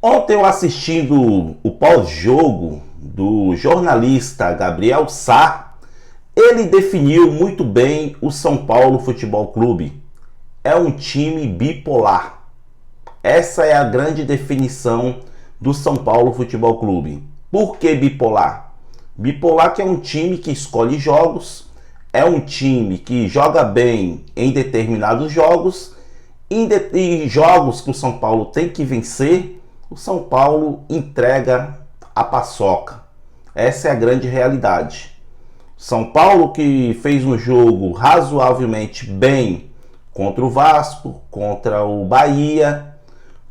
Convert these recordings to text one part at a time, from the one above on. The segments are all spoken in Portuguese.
Ontem eu assistindo o pós-jogo do jornalista Gabriel Sá, ele definiu muito bem o São Paulo Futebol Clube. É um time bipolar. Essa é a grande definição do São Paulo Futebol Clube. Por que bipolar? Bipolar que é um time que escolhe jogos, é um time que joga bem em determinados jogos, e jogos que o São Paulo tem que vencer, o São Paulo entrega a paçoca. Essa é a grande realidade. São Paulo que fez um jogo razoavelmente bem contra o Vasco, contra o Bahia,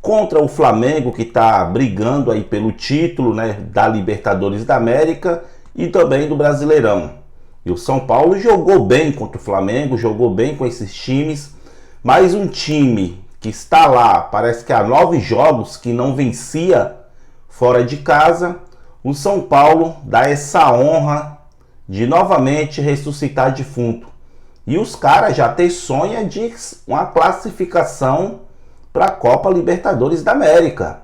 contra o Flamengo, que está brigando aí pelo título, né, da Libertadores da América e também do Brasileirão. E o São Paulo jogou bem contra o Flamengo, jogou bem com esses times, mas um time que está lá, parece que há 9 jogos que não vencia fora de casa, o São Paulo dá essa honra de novamente ressuscitar defunto. E os caras já têm sonho de uma classificação para a Copa Libertadores da América.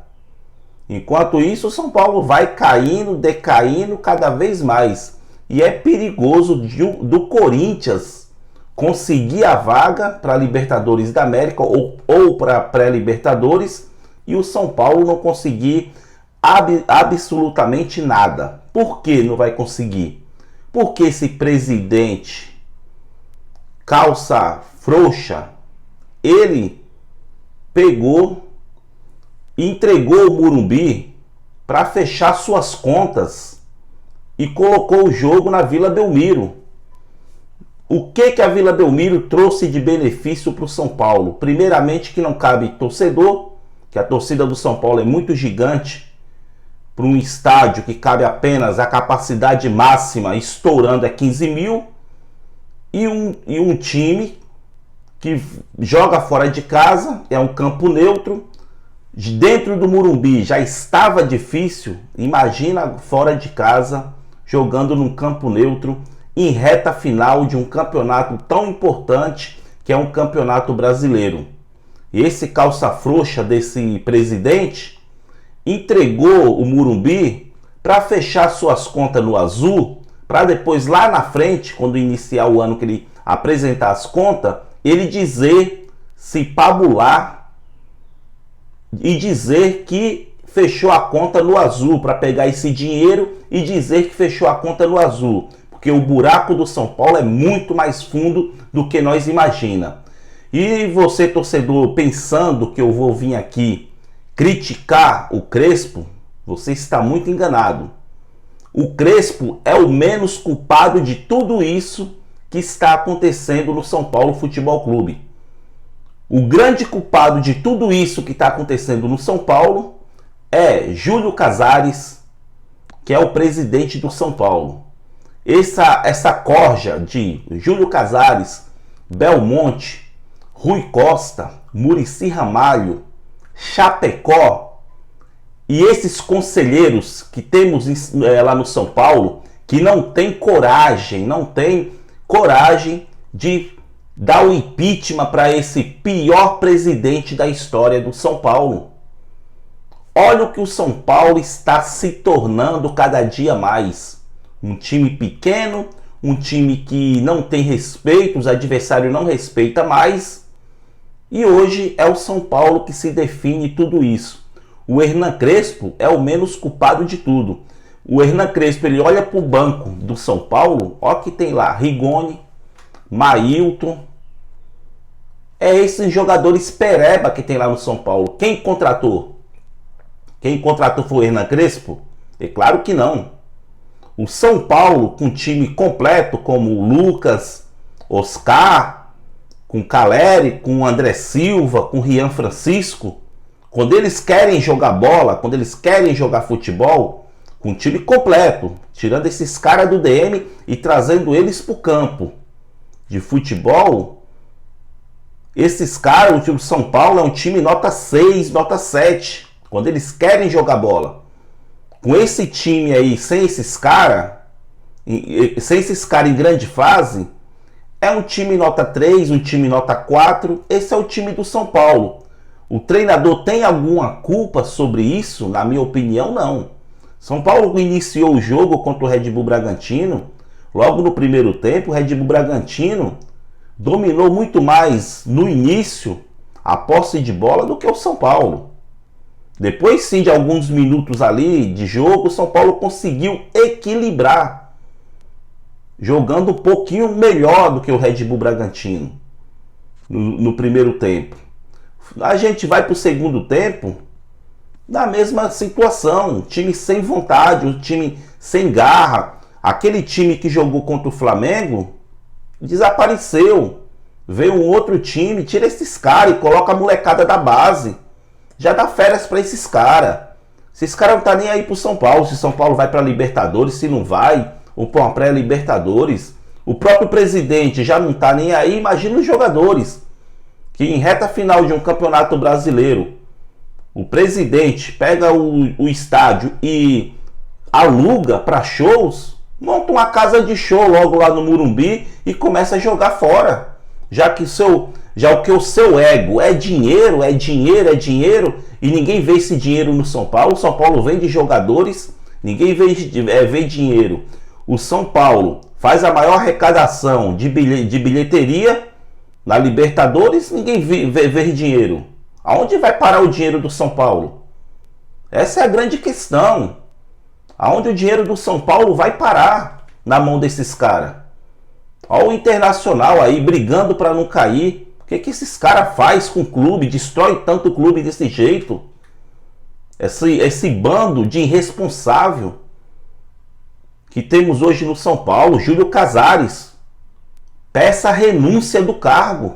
Enquanto isso, o São Paulo vai caindo, decaindo cada vez mais. E é perigoso do Corinthians conseguir a vaga para a Libertadores da América ou para a pré-Libertadores e o São Paulo não conseguir absolutamente nada. Por que não vai conseguir? Porque esse presidente calça frouxa, ele pegou e entregou o Morumbi para fechar suas contas e colocou o jogo na Vila Belmiro. O que a Vila Belmiro trouxe de benefício para o São Paulo? Primeiramente que não cabe torcedor, que a torcida do São Paulo é muito gigante, para um estádio que cabe apenas a capacidade máxima, estourando é 15 mil, e um time que joga fora de casa, é um campo neutro, dentro do Morumbi já estava difícil, imagina fora de casa, jogando num campo neutro, em reta final de um campeonato tão importante que é um campeonato brasileiro. E esse calça frouxa desse presidente entregou o Morumbi para fechar suas contas no azul, para depois lá na frente, quando iniciar o ano que ele apresentar as contas, ele dizer, se pabular e dizer que fechou a conta no azul, para pegar esse dinheiro e dizer que fechou a conta no azul. Porque o buraco do São Paulo é muito mais fundo do que nós imagina. E você, torcedor, pensando que eu vou vir aqui criticar o Crespo, você está muito enganado. O Crespo é o menos culpado de tudo isso que está acontecendo no São Paulo Futebol Clube. O grande culpado de tudo isso que está acontecendo no São Paulo é Júlio Casares, que é o presidente do São Paulo. Essa corja de Júlio Casares, Belmonte, Rui Costa, Muricy Ramalho, Chapecó e esses conselheiros que temos lá no São Paulo, que não tem coragem de dar o impeachment para esse pior presidente da história do São Paulo. Olha o que o São Paulo está se tornando cada dia mais. Um time pequeno, um time que não tem respeito, os adversários não respeitam mais. E hoje é o São Paulo que se define tudo isso. O Hernan Crespo é o menos culpado de tudo. O Hernan Crespo, ele olha para o banco do São Paulo, olha que tem lá Rigoni, Mailton. É esses jogadores pereba que tem lá no São Paulo. Quem contratou? Quem contratou foi o Hernan Crespo? É claro que não. O São Paulo, com time completo, como o Lucas, Oscar, com Caleri, com André Silva, com Rian Francisco, quando eles querem jogar bola, quando eles querem jogar futebol, com time completo, tirando esses caras do DM e trazendo eles para o campo de futebol, esses caras, o time do São Paulo é um time nota 6, nota 7, quando eles querem jogar bola. Com esse time aí, sem esses caras em grande fase, é um time nota 3, um time nota 4. Esse é o time do São Paulo. O treinador tem alguma culpa sobre isso? Na minha opinião, não. São Paulo iniciou o jogo contra o Red Bull Bragantino. Logo no primeiro tempo, o Red Bull Bragantino dominou muito mais no início a posse de bola do que o São Paulo. Depois sim de alguns minutos ali de jogo, o São Paulo conseguiu equilibrar, jogando um pouquinho melhor do que o Red Bull Bragantino no primeiro tempo. A gente vai para o segundo tempo na mesma situação, time sem vontade, o time sem garra. Aquele time que jogou contra o Flamengo desapareceu. Veio um outro time, tira esses caras e coloca a molecada da base. Já dá férias para esses caras. Esses caras não tá nem aí pro São Paulo. Se São Paulo vai para Libertadores, se não vai, ou para uma pré-Libertadores. O próprio presidente já não tá nem aí. Imagina os jogadores que em reta final de um campeonato brasileiro, o presidente pega o estádio e aluga para shows, monta uma casa de show logo lá no Morumbi e começa a jogar fora. Já que o seu ego é dinheiro, e ninguém vê esse dinheiro no São Paulo. O São Paulo vende jogadores, ninguém vê dinheiro. O São Paulo faz a maior arrecadação de bilheteria na Libertadores, ninguém vê dinheiro. Aonde vai parar o dinheiro do São Paulo? Essa é a grande questão. Aonde o dinheiro do São Paulo vai parar na mão desses caras? Olha o Internacional aí brigando para não cair. O que esses caras fazem com o clube? Destrói tanto o clube desse jeito? Esse bando de irresponsável que temos hoje no São Paulo. Júlio Casares, peça a renúncia do cargo.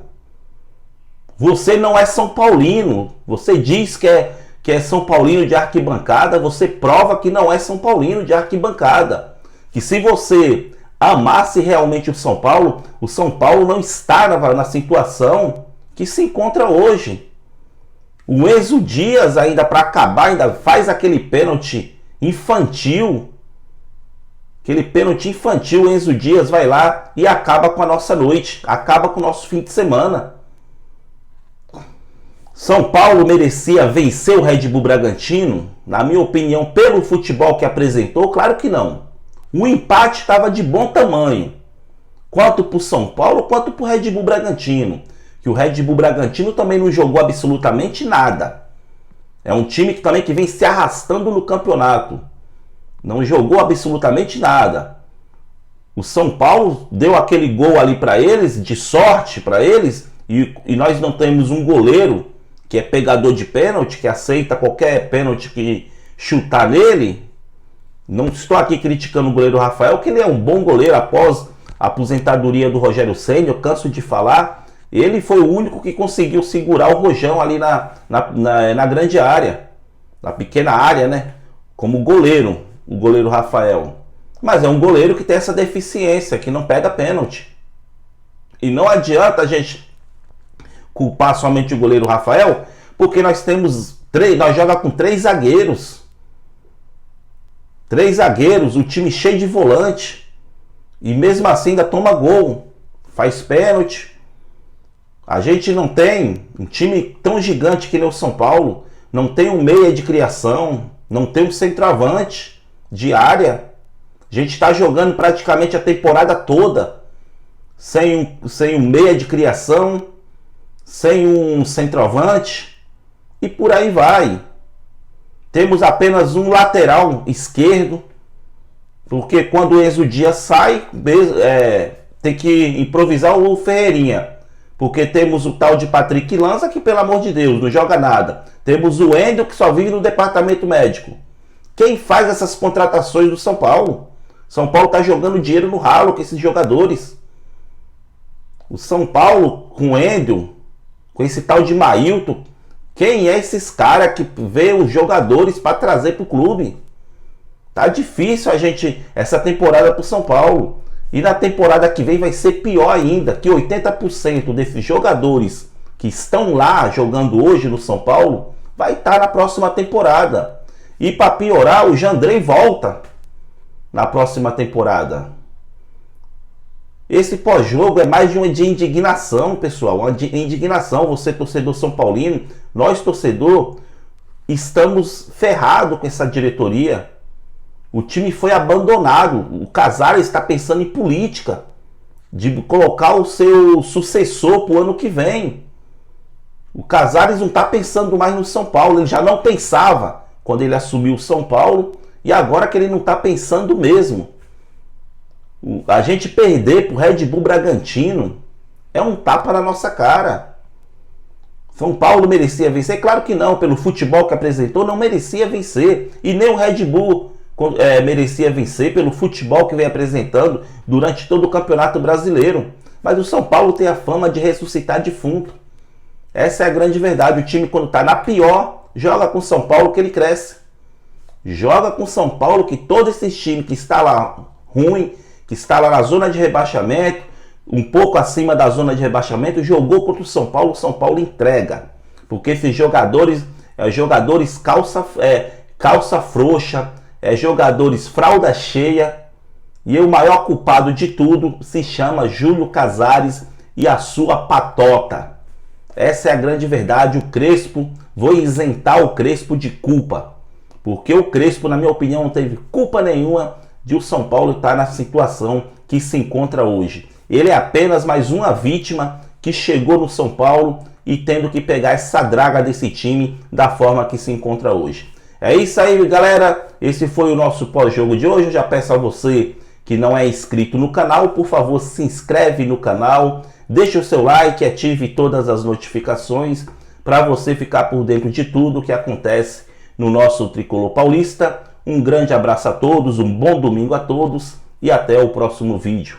Você não é São Paulino. Você diz que é São Paulino de arquibancada. Você prova que não é São Paulino de arquibancada. Que se você amasse realmente o São Paulo não está na situação que se encontra hoje. O Enzo Dias, ainda para acabar, ainda faz aquele pênalti infantil. O Enzo Dias vai lá e acaba com a nossa noite, acaba com o nosso fim de semana. São Paulo merecia vencer o Red Bull Bragantino? Na minha opinião, pelo futebol que apresentou, claro que não. O empate estava de bom tamanho, quanto para o São Paulo, quanto para o Red Bull Bragantino. Que o Red Bull Bragantino também não jogou absolutamente nada. É um time que vem se arrastando no campeonato. Não jogou absolutamente nada. O São Paulo deu aquele gol ali para eles, de sorte para eles, e nós não temos um goleiro que é pegador de pênalti, que aceita qualquer pênalti que chutar nele. Não estou aqui criticando o goleiro Rafael, que ele é um bom goleiro após a aposentadoria do Rogério Ceni, eu canso de falar. Ele foi o único que conseguiu segurar o Rojão ali na grande área, na pequena área, né? Como goleiro, o goleiro Rafael. Mas é um goleiro que tem essa deficiência, que não pega pênalti. E não adianta a gente culpar somente o goleiro Rafael, porque nós jogamos com 3 zagueiros. 3 zagueiros, o time cheio de volante. E mesmo assim ainda toma gol. Faz pênalti. A gente não tem um time tão gigante que nem o São Paulo. Não tem um meia de criação. Não tem um centroavante de área. A gente está jogando praticamente a temporada toda sem um meia de criação, sem um centroavante. E por aí vai. Temos apenas um lateral esquerdo, porque quando o Enzo Dias sai, tem que improvisar o Ferreirinha. Porque temos o tal de Patrick Lanza, que pelo amor de Deus, não joga nada. Temos o Wendel, que só vive no departamento médico. Quem faz essas contratações do São Paulo? São Paulo está jogando dinheiro no ralo com esses jogadores. O São Paulo, com o Wendel, com esse tal de Mailton, quem é esses caras que vê os jogadores para trazer para o clube? Tá difícil essa temporada para o São Paulo. E na temporada que vem vai ser pior ainda, que 80% desses jogadores que estão lá jogando hoje no São Paulo vai estar na próxima temporada. E para piorar, o Jandrei volta na próxima temporada. Esse pós-jogo é mais de indignação, pessoal. Uma indignação. Você, torcedor São Paulino, nós, torcedor, estamos ferrados com essa diretoria. O time foi abandonado. O Casares está pensando em política, de colocar o seu sucessor para o ano que vem. O Casares não está pensando mais no São Paulo. Ele já não pensava quando ele assumiu o São Paulo. E agora que ele não está pensando mesmo. A gente perder para o Red Bull Bragantino é um tapa na nossa cara. São Paulo merecia vencer? Claro que não. Pelo futebol que apresentou, não merecia vencer. E nem o Red Bull merecia vencer pelo futebol que vem apresentando durante todo o Campeonato Brasileiro. Mas o São Paulo tem a fama de ressuscitar defunto. Essa é a grande verdade. O time, quando está na pior, joga com o São Paulo que ele cresce. Joga com o São Paulo que todo esse time que está lá ruim, que está lá na zona de rebaixamento, um pouco acima da zona de rebaixamento, jogou contra o São Paulo entrega. Porque esses jogadores, calça frouxa, jogadores fralda cheia, e o maior culpado de tudo se chama Júlio Casares e a sua patota. Essa é a grande verdade. O Crespo, vou isentar o Crespo de culpa, porque o Crespo, na minha opinião, não teve culpa nenhuma de o São Paulo estar na situação que se encontra hoje. Ele é apenas mais uma vítima que chegou no São Paulo e tendo que pegar essa draga desse time da forma que se encontra hoje. É isso aí, galera. Esse foi o nosso pós-jogo de hoje. Eu já peço a você que não é inscrito no canal, por favor, se inscreve no canal, deixe o seu like, ative todas as notificações para você ficar por dentro de tudo que acontece no nosso Tricolor Paulista. Um grande abraço a todos, um bom domingo a todos e até o próximo vídeo.